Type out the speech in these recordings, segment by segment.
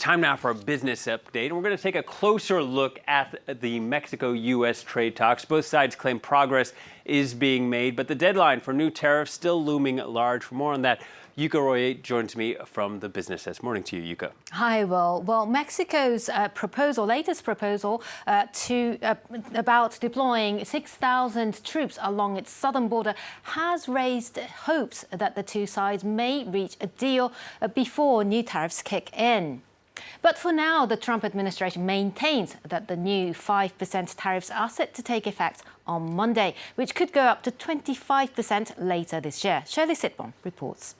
Time now for a business update. We're going to take a closer look at the Mexico-U.S. trade talks. Both sides claim progress is being made, but the deadline for new tariffs still looming large. For more on that, Yuka Roy joins me from the business desk. Morning to you, Yuka. Hi, Will. Well, Mexico's latest proposal about deploying 6,000 troops along its southern border has raised hopes that the two sides may reach a deal before new tariffs kick in. But for now, the Trump administration maintains that the new 5% tariffs are set to take effect on Monday, which could go up to 25% later this year. Shirley Sitbon reports.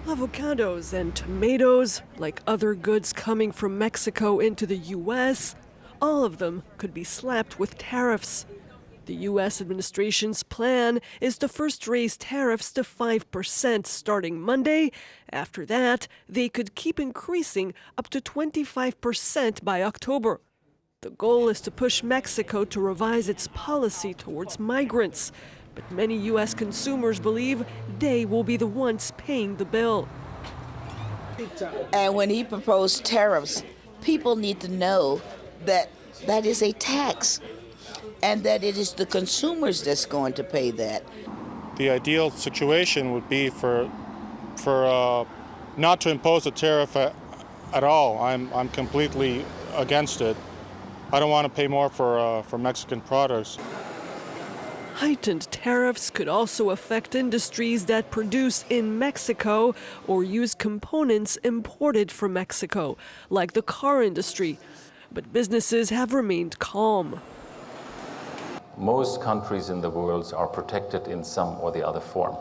Avocados and tomatoes, like other goods coming from Mexico into the U.S., all of them could be slapped with tariffs. The U.S. administration's plan is to first raise tariffs to 5% starting Monday. After that, they could keep increasing up to 25% by October. The goal is to push Mexico to revise its policy towards migrants. But many U.S. consumers believe they will be the ones paying the bill. And when he proposed tariffs, people need to know that that is a tax and that it is the consumers that's going to pay that. The ideal situation would be for not to impose a tariff at all. I'm completely against it. I don't want to pay more for Mexican products. Heightened tariffs could also affect industries that produce in Mexico or use components imported from Mexico, like the car industry. But businesses have remained calm. Most countries in the world are protected in some or the other form.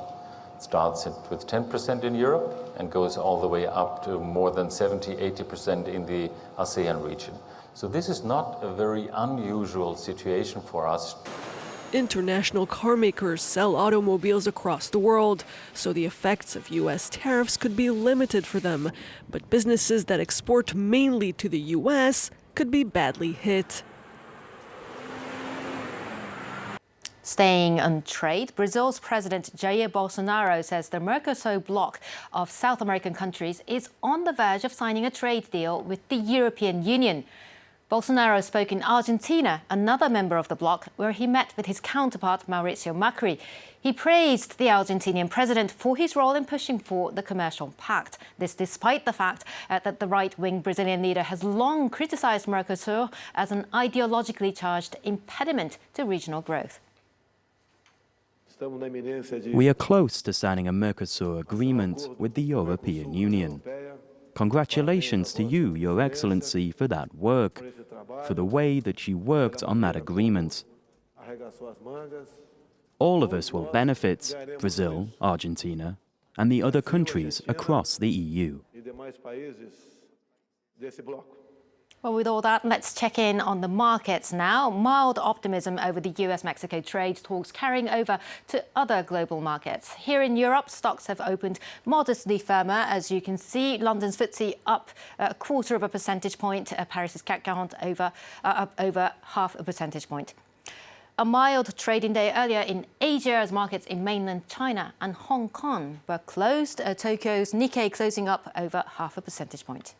It starts with 10% in Europe and goes all the way up to more than 70–80% in the ASEAN region. So this is not a very unusual situation for us. International car makers sell automobiles across the world, so the effects of U.S. tariffs could be limited for them. But businesses that export mainly to the U.S. could be badly hit. Staying on trade, Brazil's President Jair Bolsonaro says the Mercosur bloc of South American countries is on the verge of signing a trade deal with the European Union. Bolsonaro spoke in Argentina, another member of the bloc, where he met with his counterpart Mauricio Macri. He praised the Argentinian president for his role in pushing for the commercial pact. This despite the fact that the right-wing Brazilian leader has long criticized Mercosur as an ideologically charged impediment to regional growth. We are close to signing a Mercosur agreement with the European Union. Congratulations to you, Your Excellency, for that work, for the way that you worked on that agreement. All of us will benefit, Brazil, Argentina, and the other countries across the EU. Well, with all that, let's check in on the markets now. Mild optimism over the US-Mexico trade talks carrying over to other global markets. Here in Europe, stocks have opened modestly firmer. As you can see, London's FTSE up 0.25 percentage point. Paris's CAC 40 up over 0.5 percentage point. A mild trading day earlier in Asia as markets in mainland China and Hong Kong were closed. Tokyo's Nikkei closing up over 0.5 percentage point.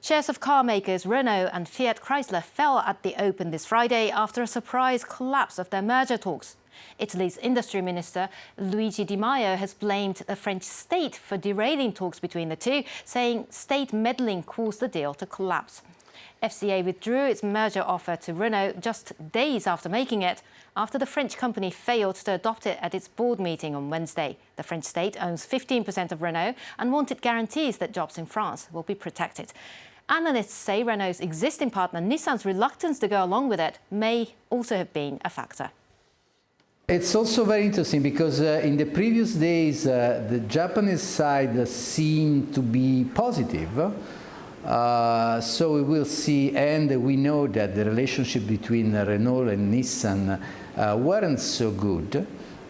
Shares of car makers Renault and Fiat Chrysler fell at the open this Friday after a surprise collapse of their merger talks. Italy's industry minister Luigi Di Maio has blamed the French state for derailing talks between the two, saying state meddling caused the deal to collapse. FCA withdrew its merger offer to Renault just days after making it, after the French company failed to adopt it at its board meeting on Wednesday. The French state owns 15% of Renault and wanted guarantees that jobs in France will be protected. Analysts say Renault's existing partner Nissan's reluctance to go along with it may also have been a factor. It's also very interesting because in the previous days, the Japanese side seemed to be positive. So we will see, and we know that the relationship between Renault and Nissan weren't so good.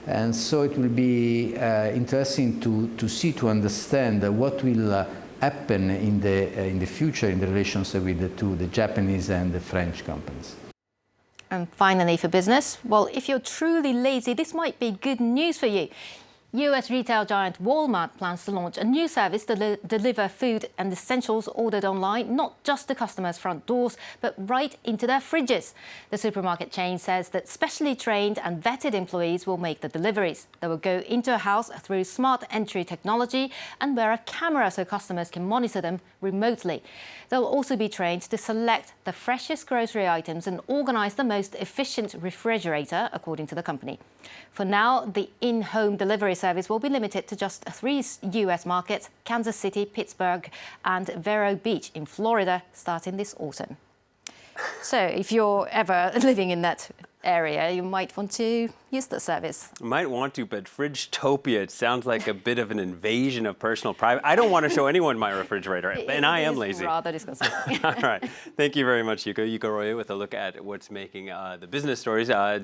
And so it will be interesting to understand what will happen in the future in the relations with the Japanese and the French companies. And finally, for business, well, if you're truly lazy, this might be good news for you. US retail giant Walmart plans to launch a new service to deliver food and essentials ordered online, not just to customers' front doors, but right into their fridges. The supermarket chain says that specially trained and vetted employees will make the deliveries. They will go into a house through smart entry technology and wear a camera so customers can monitor them remotely. They'll also be trained to select the freshest grocery items and organize the most efficient refrigerator, according to the company. For now, the in-home delivery service will be limited to just 3 US markets: Kansas City, Pittsburgh and Vero Beach in Florida, starting this autumn. So if you're ever living in that area, you might want to use the service. Might want to, but Fridgetopia, it sounds like a bit of an invasion of personal privacy. I don't want to show anyone my refrigerator, and I am lazy. Rather disgusting. All right. Thank you very much, Yuko. Yuko Roya with a look at what's making the business stories.